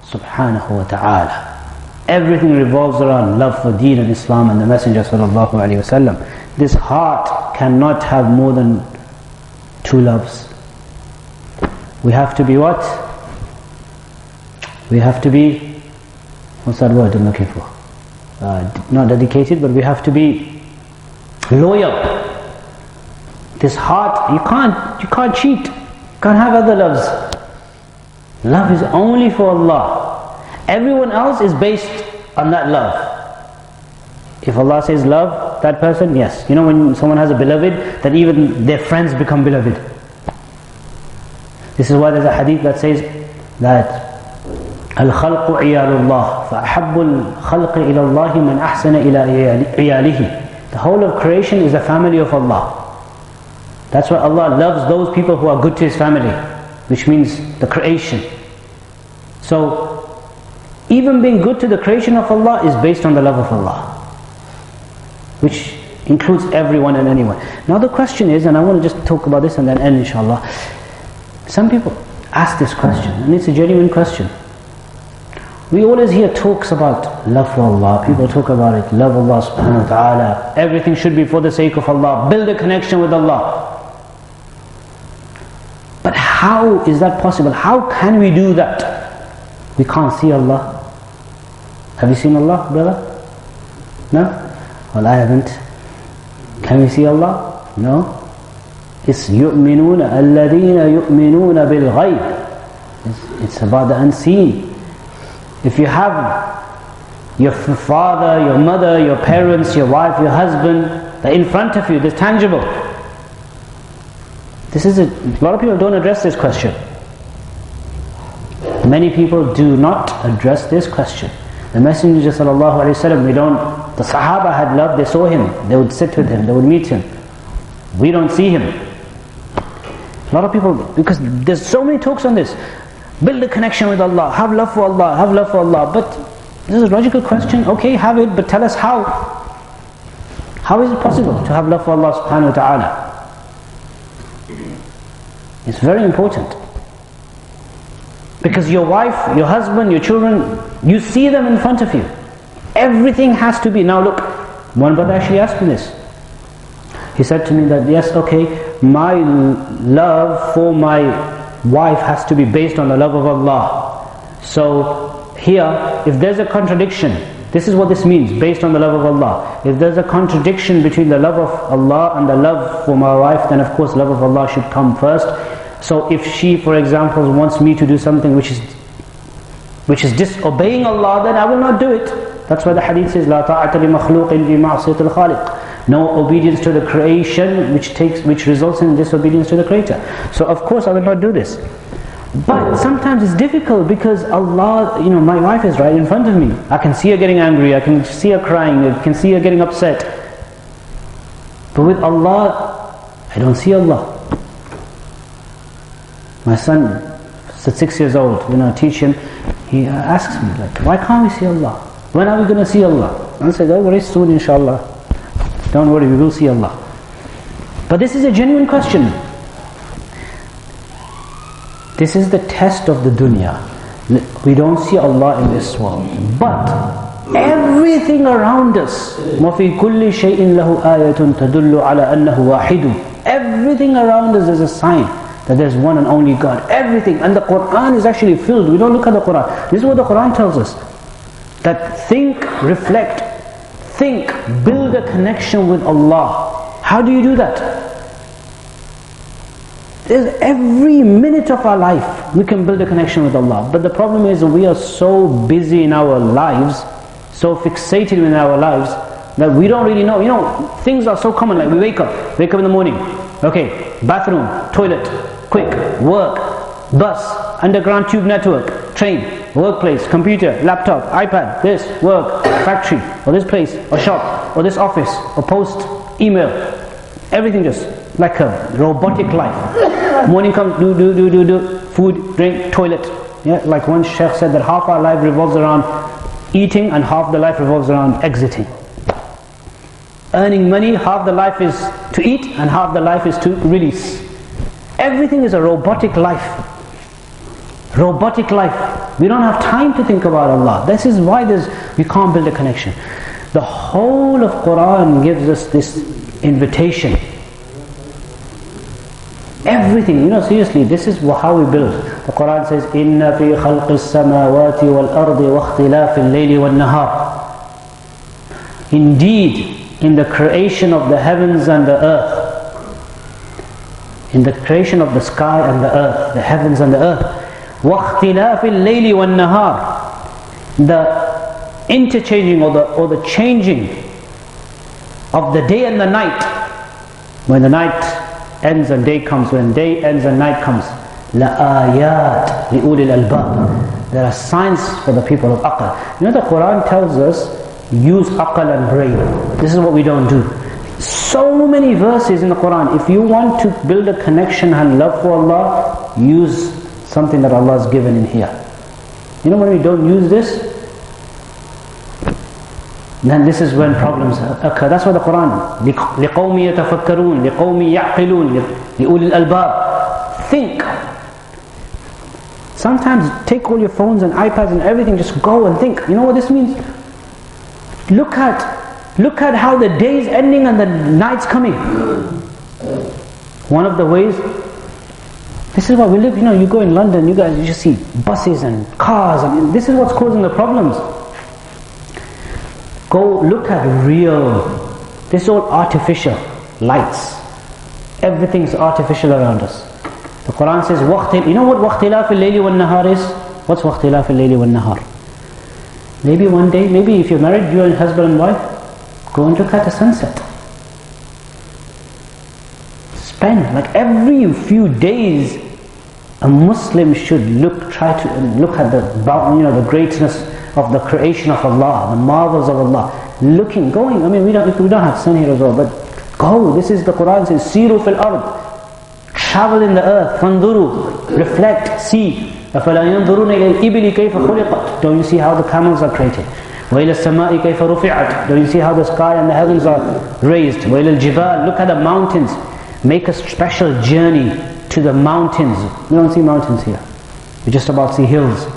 subhanahu wa ta'ala. Everything revolves around love for Deen and Islam and the Messenger sallallahu alayhi wa sallam. This heart cannot have more than two loves. We have to be what? We have to be, what's that word I'm looking for? Not dedicated, but we have to be loyal. This heart, you can't cheat. You can't have other loves. Love is only for Allah. Everyone else is based on that love. If Allah says love, love that person? Yes. You know when someone has a beloved, that even their friends become beloved. This is why there's a hadith that says that الخلق عيال الله فأحب الخلق إلى الله من أحسن إلى عياله. The whole of creation is the family of Allah. That's why Allah loves those people who are good to His family, which means the creation. So even being good to the creation of Allah is based on the love of Allah, which includes everyone and anyone. Now the question is, and I want to just talk about this and then end inshallah. Some people ask this question, and it's a genuine question. We always hear talks about love for Allah. People talk about it, love Allah subhanahu wa ta'ala. Everything should be for the sake of Allah. Build a connection with Allah. But how is that possible? How can we do that? We can't see Allah. Have you seen Allah, brother? No? Well, I haven't. Can we see Allah? No. It's يُؤْمِنُونَ الَّذِينَ يُؤْمِنُونَ بِالْغَيْبِ. It's about the unseen. If you have your father, your mother, your parents, your wife, your husband, they're in front of you, they're tangible. A lot of people don't address this question. Many people do not address this question. The Messenger sallallahu alaihi wasallam, the Sahaba had love, they saw him, they would sit with him, they would meet him. We don't see him. A lot of people, because there's so many talks on this. Build a connection with Allah, have love for Allah, have love for Allah. But this is a logical question. Okay, have it, but tell us how. How is it possible to have love for Allah subhanahu wa ta'ala? It's very important. Because your wife, your husband, your children, you see them in front of you. Everything has to be. Now look, one brother actually asked me this. He said to me that, yes, okay, my love for my wife has to be based on the love of Allah. So here, if there's a contradiction, this is what this means, based on the love of Allah. If there's a contradiction between the love of Allah and the love for my wife, then of course love of Allah should come first. So if she, for example, wants me to do something which is disobeying Allah, then I will not do it. That's why the hadith says, لا طاعة لمخلوق في معصية الخالق. No obedience to the creation which results in disobedience to the Creator. So of course I will not do this. But sometimes it's difficult because Allah, my wife is right in front of me. I can see her getting angry, I can see her crying, I can see her getting upset. But with Allah, I don't see Allah. My son, at 6 years old, I teach him, he asks me, why can't we see Allah? When are we going to see Allah? I said, very soon inshallah. Don't worry, we will see Allah. But this is a genuine question. This is the test of the dunya. We don't see Allah in this world. But everything around us, وَفِي كُلِّ شَيْءٍ لَهُ آيَةٌ تَدُلُّ عَلَى أَنَّهُ وَاحِدٌ. Everything around us is a sign that there's one and only God. Everything. And the Quran is actually filled. We don't look at the Quran. This is what the Quran tells us. That think, reflect, think, build a connection with Allah. How do you do that? Every minute of our life we can build a connection with Allah. But the problem is we are so busy in our lives, so fixated in our lives, that we don't really know. Things are so common, like we wake up in the morning. Okay, bathroom, toilet, quick, work, bus, underground tube network, train, workplace, computer, laptop, iPad, this, work, factory, or this place, or shop, or this office, or post, email. Everything just like a robotic life. Morning comes, do, food, drink, toilet. Yeah, like one sheikh said that half our life revolves around eating and half the life revolves around exiting. Earning money, half the life is to eat and half the life is to release. Everything is a robotic life. Robotic life. We don't have time to think about Allah. This is why we can't build a connection. The whole of Quran gives us this invitation. Everything, seriously, this is how we build. The Quran says, إِنَّ فِي خَلْقِ السَّمَاوَاتِ وَالْأَرْضِ وَاخْتِلَافِ اللَّيْلِ وَالنَّهَارِ. Indeed, in the creation of the heavens and the earth, in the creation of the sky and the earth, the heavens and the earth, وَاخْتِلَافِ اللَّيْلِ وَالنَّهَارِ, the interchanging or the changing of the day and the night. When the night ends and day comes, when day ends and night comes, لَآيَاتٍ لِأُولِي الْأَلْبَابِ. There are signs for the people of aql. You know, the Quran tells us, use aql and brain. This is what we don't do. So many verses in the Quran. If you want to build a connection and love for Allah, use something that Allah has given in here. You know, when we don't use this, then this is when problems occur. That's why the Quran, لِقَوْمِ يَتَفَكَّرُونَ لِقَوْمِ يَعْقِلُونَ لِأُولِي الْأَلْبَابِ. Think. Sometimes take all your phones and iPads and everything, just go and think. You know what this means? Look at how the day is ending and the night's coming. One of the ways, this is why we live, you know, you go in London, you guys, you just see buses and cars. I mean, this is what's causing the problems. Go look at real, this is all artificial lights. Everything's artificial around us. The Quran says, you know what وَاخْتِلَافِ اللَّيْلِ وَالنَّهَارِ is? What's وَاخْتِلَافِ اللَّيْلِ وَالنَّهَارِ? Maybe one day, maybe if you're married, you're a husband and wife, go and look at a sunset. Spend, like every few days, a Muslim should try to look at the greatness of the creation of Allah, the marvels of Allah. Going, I mean, we don't have sun here as well, but go. This is the Quran says, "Siru fil ard." Travel in the earth, فَانْظُرُوا, reflect, see. أَفَلَا يَنْظُرُونَ إِلَى الْإِبِلِ كَيْفَ خُلِقَتْ. Don't you see how the camels are created? وَإِلَى السَّمَاءِ كَيْفَ رُفِعَتْ. Don't you see how the sky and the heavens are raised? وَإِلَى الْجِبَالِ. Look at the mountains. Make a special journey to the mountains. We don't see mountains here. We just about see hills.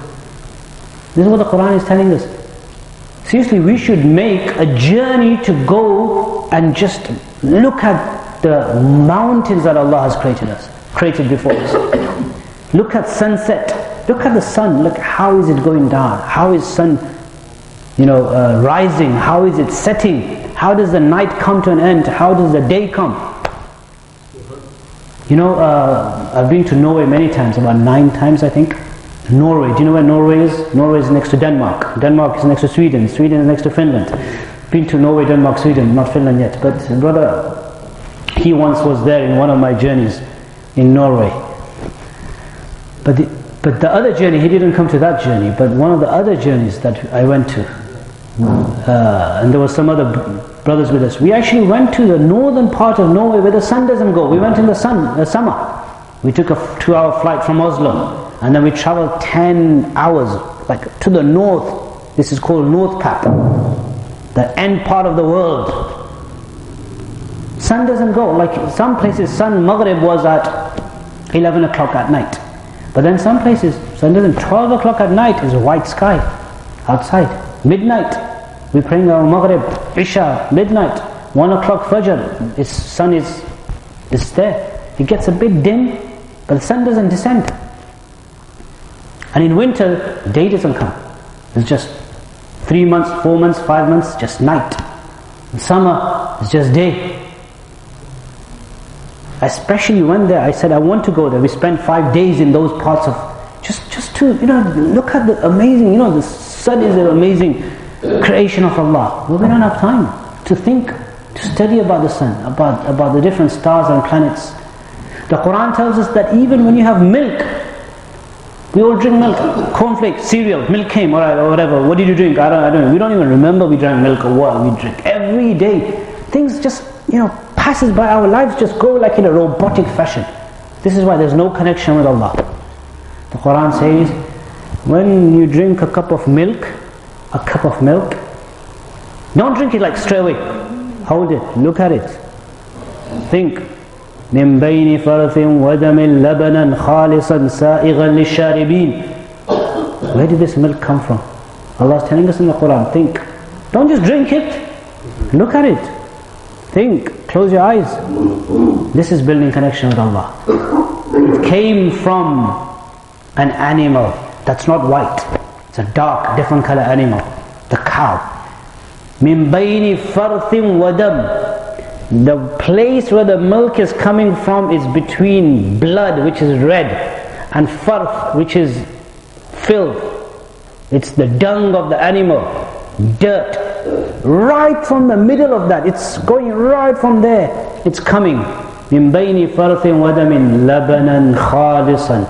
This is what the Quran is telling us. Seriously, we should make a journey to go and just look at the mountains that Allah has created before us. Look at sunset. Look at the sun. Look, how is it going down? How is sun, rising? How is it setting? How does the night come to an end? How does the day come? I've been to Norway many times, about 9 times I think. Norway, do you know where Norway is? Norway is next to Denmark. Denmark is next to Sweden. Sweden is next to Finland. Been to Norway, Denmark, Sweden, not Finland yet. But brother, he once was there in one of my journeys in Norway. But the other journey, he didn't come to that journey, but one of the other journeys that I went to, and there were some other brothers with us. We actually went to the northern part of Norway where the sun doesn't go. We went in the summer. We took a 2-hour flight from Oslo. And then we traveled 10 hours, like to the north. This is called North Cap, the end part of the world. Sun doesn't go, like some places, Maghrib was at 11 o'clock at night. But then some places, sun doesn't, 12 o'clock at night is a white sky outside. Midnight, we're praying our Maghrib, Isha, midnight, 1 o'clock Fajr, sun is there. It gets a bit dim, but the sun doesn't descend. And in winter, day doesn't come. It's just 3 months, 4 months, 5 months, just night. In summer, it's just day. Especially when I said I want to go there. We spent 5 days in those parts of, just to, look at the amazing, the sun is an amazing creation of Allah. Well, we don't have time to think, to study about the sun, about the different stars and planets. The Quran tells us that even when you have milk, we all drink milk, cornflakes, cereal, milk came, or whatever. What did you drink? I don't know. We don't even remember we drank milk or what we drink. Every day, things just, passes by, our lives just go like in a robotic fashion. This is why there's no connection with Allah. The Quran says, when you drink a cup of milk, don't drink it like straight away. Hold it, look at it, think. من بين فرث ودم لبنا خالصا سائغا للشاربين. Where did this milk come from? Allah is telling us in the Quran, think. Don't just drink it, look at it, think, close your eyes. This is building connection with Allah. It came from an animal that's not white, it's a dark, different color animal, the cow. من بين فرث ودم. The place where the milk is coming from is between blood, which is red, and farth, which is filth. It's the dung of the animal, dirt. right from the middle of that, it's going right from there, it's coming. مِن بَيْنِ فَرْثٍ وَدَمٍ لَبَنًا خَالِصًا,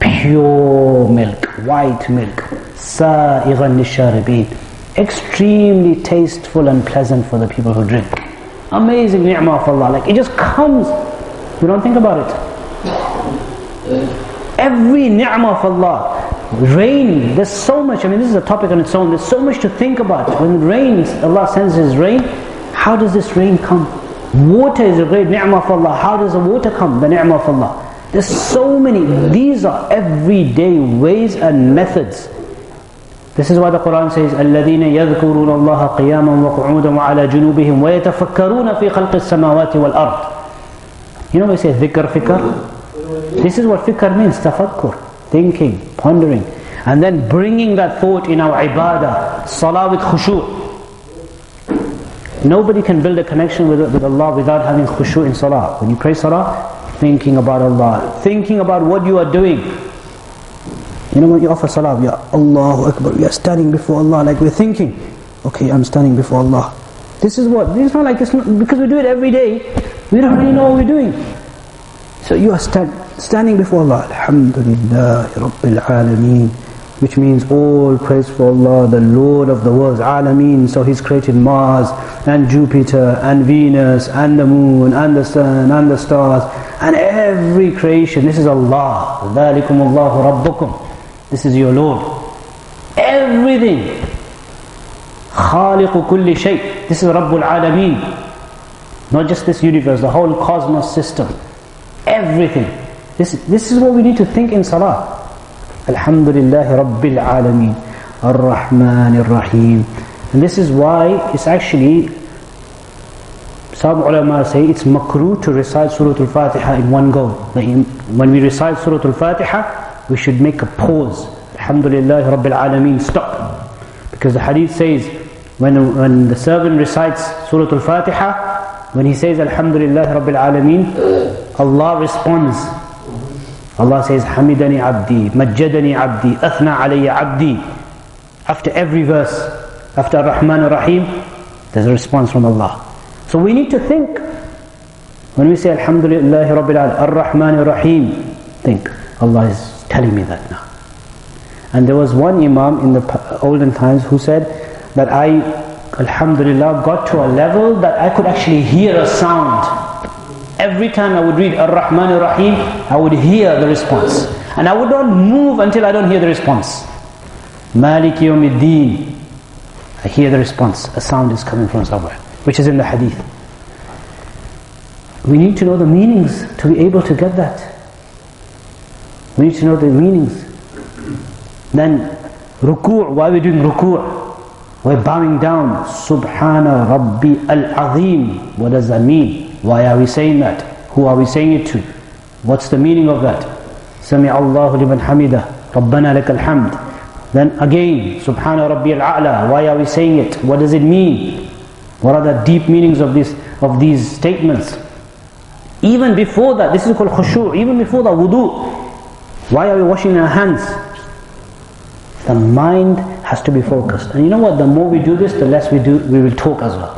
pure milk, white milk, سَائِغًا لِلشَّارِبِينَ, extremely tasteful and pleasant for the people who drink. Amazing ni'mah of Allah, like it just comes, you don't think about it. Every ni'mah of Allah. Rain, there's so much, I mean this is a topic on its own, there's so much to think about. When it rains, Allah sends His rain, how does this rain come? Water is a great ni'mah of Allah, how does the water come? The ni'mah of Allah. There's so many, these are everyday ways and methods. This is why the Quran says, الَّذِينَ يَذْكُرُونَ اللَّهَ قِيَامًا وَقُعُودًا وَعَلَى جُنُوبِهِمْ وَيَتَفَكَّرُونَ فِي خَلْقِ السَّمَاوَاتِ وَالْأَرْضِ. You know we say dhikr, fikr? This is what fikr means, tafakkur. Thinking, pondering, and then bringing that thought in our ibadah, salah with khushu'. Nobody can build a connection with Allah without having khushu' in salah. When you pray salah, thinking about Allah, thinking about what you are doing. You know when you offer salah, ya Allahu Akbar, we are standing before Allah, like we're thinking, okay, I'm standing before Allah. This is what, this is not like, it's not, because we do it every day, we don't really know what we're doing. So you are standing before Allah, Alhamdulillah Rabbil Alameen, which means all praise for Allah, the Lord of the worlds, Alameen. So He's created Mars and Jupiter and Venus and the moon and the sun and the stars and every creation. This is Allah. ذَلِكُمُ اللَّهُ رَبُّكُمْ. This is your Lord. Everything. خَالِقُ كُلِّ شَيْء. This is Rabbul Alameen. Not just this universe, the whole cosmos system. Everything. This is what we need to think in salah. Alhamdulillahi Rabbil Alameen, Ar-Rahman Ar-Rahim. And this is why it's actually, some ulama say it's makruh to recite Surah Al-Fatiha in one go. When we recite Surah Al-Fatiha, we should make a pause. Alhamdulillahi Rabbil Alameen, stop. Because the hadith says, when the servant recites Surah Al-Fatiha, when he says Alhamdulillahi Rabbil Alameen, Allah responds. Allah says, Hamidani Abdi, Majjadani Abdi, Athna Alayya Abdi. After every verse, after Ar-Rahman Ar-Rahim, there's a response from Allah. So we need to think. When we say Alhamdulillahi Rabbil Alameen, Ar-Rahman Ar-Rahim, think, Allah is telling me that now. And there was one Imam in the olden times who said that I, Alhamdulillah, got to a level that I could actually hear a sound. Every time I would read Ar-Rahman Ar-Rahim, I would hear the response. And I would not move until I don't hear the response. Maliki Yawmiddin. I hear the response. A sound is coming from somewhere, which is in the hadith. We need to know the meanings to be able to get that. We need to know the meanings. Then ruku', why are we doing ruku'? We're bowing down. Subhana Rabbi al-Azim. What does that mean? Why are we saying that? Who are we saying it to? What's the meaning of that? Sami Allahu liman hamidah, Rabbana lakal hamd. Then again, Subhana Rabbi al-A'la. Why are we saying it? What does it mean? What are the deep meanings of these statements? Even before that, this is called khushu'. Even before the wudu, why are we washing our hands? The mind has to be focused. And you know what? The more we do this, the less we will talk as well.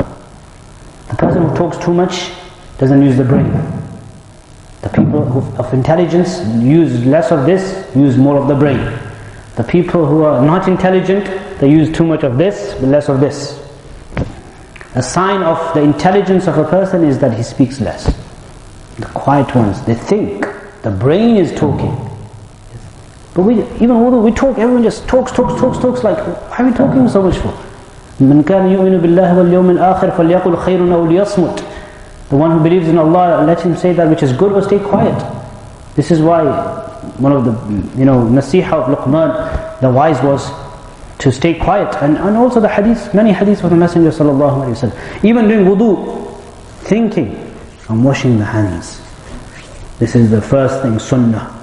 The person who talks too much doesn't use the brain. The people of intelligence use less of this, use more of the brain. The people who are not intelligent, they use too much of this, but less of this. A sign of the intelligence of a person is that he speaks less. The quiet ones, they think. The brain is talking. But even although we talk, everyone just talks like, why are we talking so much for? مَنْ كَانَ يُؤْمِنُ بِاللَّهِ وَالْيَوْمِ الْآخِرِ فَلْيَقُلْ خَيْرٌ أَوْ لِيَصْمُتْ. The one who believes in Allah, let him say that which is good or stay quiet. This is why one of the nasiha of Luqman, the wise, was to stay quiet. And also the hadith, many hadiths of the Messenger sallallahu alaihi wasallam. Even doing wudu, thinking, I'm washing the hands. This is the first thing, sunnah.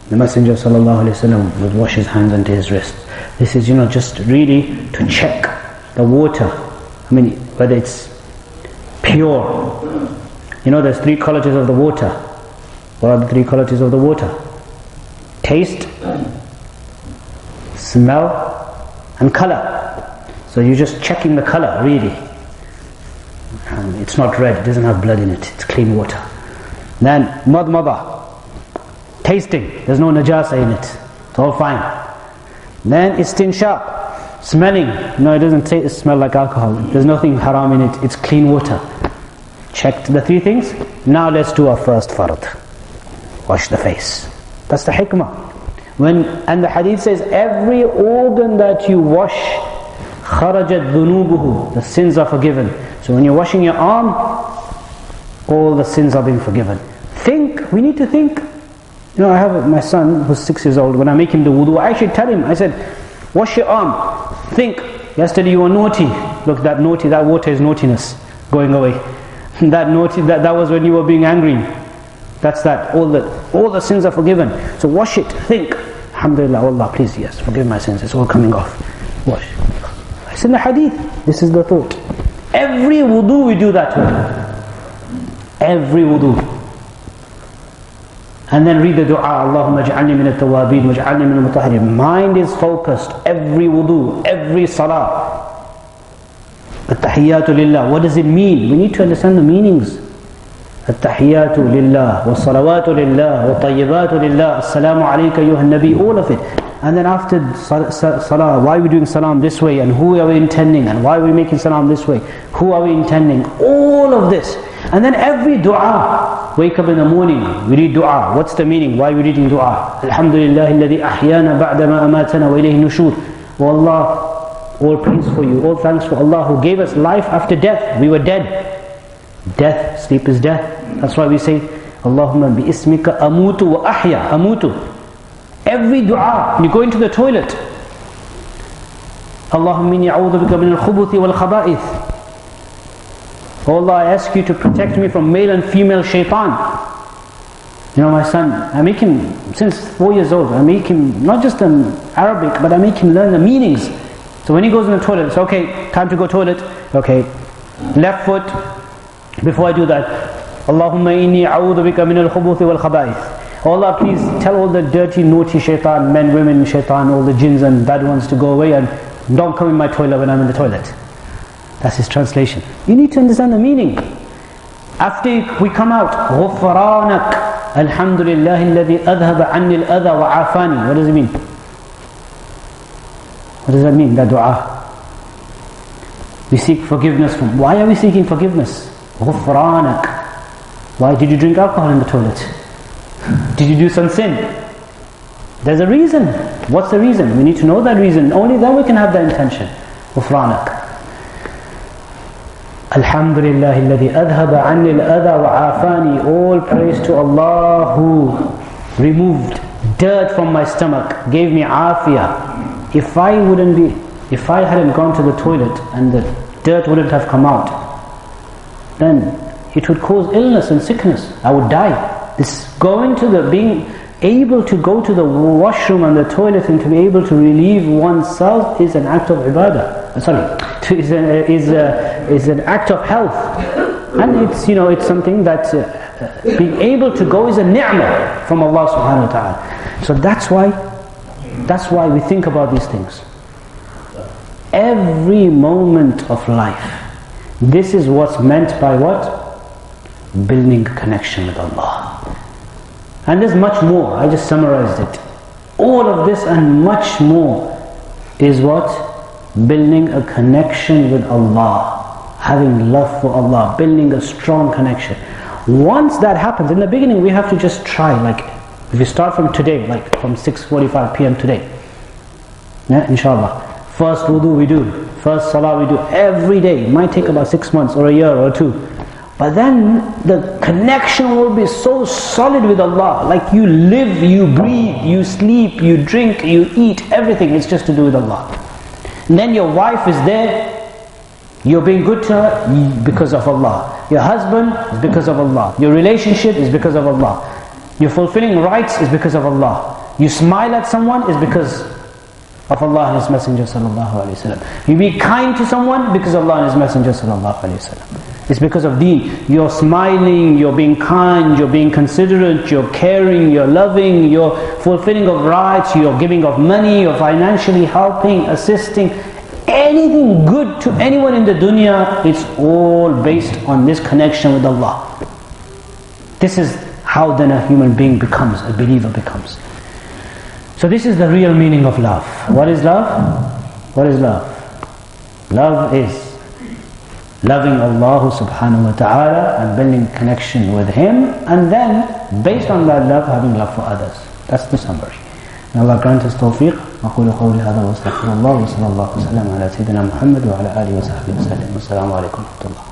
The Messenger sallallahu alaihi wasallam would wash his hands unto his wrist. This is just really to check the water. I mean, whether it's pure. There's 3 qualities of the water. What are the 3 qualities of the water? Taste, smell, and color. So you're just checking the color, really. It's not red, it doesn't have blood in it, it's clean water. Then madmada, tasting, there's no najasa in it, it's all fine. Then istinshaq, smelling, no, it doesn't smell like alcohol, there's nothing haram in it, it's clean water. Checked the 3 things. Now let's do our first fard. Wash the face. That's the hikmah. And the hadith says, every organ that you wash, kharajat dhunubuhu, the sins are forgiven. So when you're washing your arm, all the sins are being forgiven. Think, we need to think. You know, I have my son who's 6 years old. When I make him the wudu, I actually tell him, I said, wash your arm. Think, yesterday you were naughty. Look, that naughty, that water is naughtiness going away. That naughty, that was when you were being angry. That's that. All the sins are forgiven. So wash it. Think. Alhamdulillah, Allah, please, yes, forgive my sins. It's all coming off. Wash. It's in the hadith. This is the thought. Every wudu we do that way. Every wudu. And then read the dua. Allahumma ja'alni min at-tawabin wa ja'alni min al-mutahharin. Mind is focused. Every wudu, every salah. At-tahiyyatu lillah. What does it mean? We need to understand the meanings. At-tahiyyatu lillah, wa salawatu lillah, wa tayyibatu lillah, assalamu alayka ayyuhan nabi, all of it. And then after salah, why are we doing salam this way, and who are we intending, and why are we making salam this way, who are we intending, all of this. And then every dua, wake up in the morning, we read dua. What's the meaning? Why are we reading dua? Alhamdulillahi alladhi ahyana ba'da ma amatana wa ilayhi nushur. Oh Allah, all praise for you, all thanks for Allah who gave us life after death. We were dead. Death, sleep is death. That's why we say, Allahumma bi ismika amutu wa ahya, amutu. Every dua, you go into the toilet, Allahumma inni a'udhu bika min al-khubuthi wal khaba'ith. Oh Allah, I ask you to protect me from male and female shaitan. You know, my son, I make him, since 4 years old, I make him, not just Arabic, but I make him learn the meanings. So when he goes in the toilet, it's okay, time to go toilet. Okay, left foot, before I do that, Allahumma inni a'udhu bika min al-khubuthi wal khaba'ith. Oh Allah, please tell all the dirty, naughty shaitan, men, women, shaitan, all the jinns and bad ones to go away and don't come in my toilet when I'm in the toilet. That's his translation. You need to understand the meaning. After we come out, غُفْرَانَكَ Alhamdulillahi alladhi adhaba anni al-adha wa afani. What does it mean? What does that mean, that dua? We seek forgiveness from. Why are we seeking forgiveness? غُفْرَانَكَ. Why did you drink alcohol in the toilet? Did you do some sin? There's a reason. What's the reason? We need to know that reason. Only then we can have that intention. غُفْرَانَكَ. Alhamdulillah alladhi adhaba anni al-adha wa afani. All praise to Allah who removed dirt from my stomach, gave me afiyah. If I hadn't gone to the toilet and the dirt wouldn't have come out, then it would cause illness and sickness. I would die. This being able to go to the washroom and the toilet and to be able to relieve oneself is an act of ibadah. Is an act of health, and it's something that being able to go is a ni'mah from Allah subhanahu wa ta'ala. So that's why we think about these things. Every moment of life. This is what's meant by what? Building a connection with Allah. And there's much more. I just summarized it. All of this and much more is what? Building a connection with Allah. Having love for Allah. Building a strong connection. Once that happens, in the beginning we have to just try. Like if you start from today, like from 6:45 p.m. today. Yeah, inshallah. First wudu we do. First salah we do. Every day. It might take about 6 months or a year or two. But then the connection will be so solid with Allah. Like you live, you breathe, you sleep, you drink, you eat, everything is just to do with Allah. And then your wife is there, you're being good to her because of Allah. Your husband is because of Allah. Your relationship is because of Allah. You're fulfilling rights is because of Allah. You smile at someone is because of Allah and His Messenger sallallahu alaihi wasallam. You be kind to someone because of Allah and His Messenger sallallahu alaihi wasallam. It's because of deen. You're smiling, you're being kind, you're being considerate, you're caring, you're loving, you're fulfilling of rights, you're giving of money, you're financially helping, assisting. anything good to anyone in the dunya, it's all based on this connection with Allah. This is how then a human being becomes, a believer becomes. So this is the real meaning of love. What is love? What is love? Love is loving Allah subhanahu wa ta'ala and building connection with Him, and then based on that love, having love for others. That's the summary. May Allah grant us tawfiq. أقول قولي هذا وأستغفر الله وصلى الله وسلم على سيدنا محمد وعلى آله وصحبه وسلم. والسلام عليكم ورحمة الله.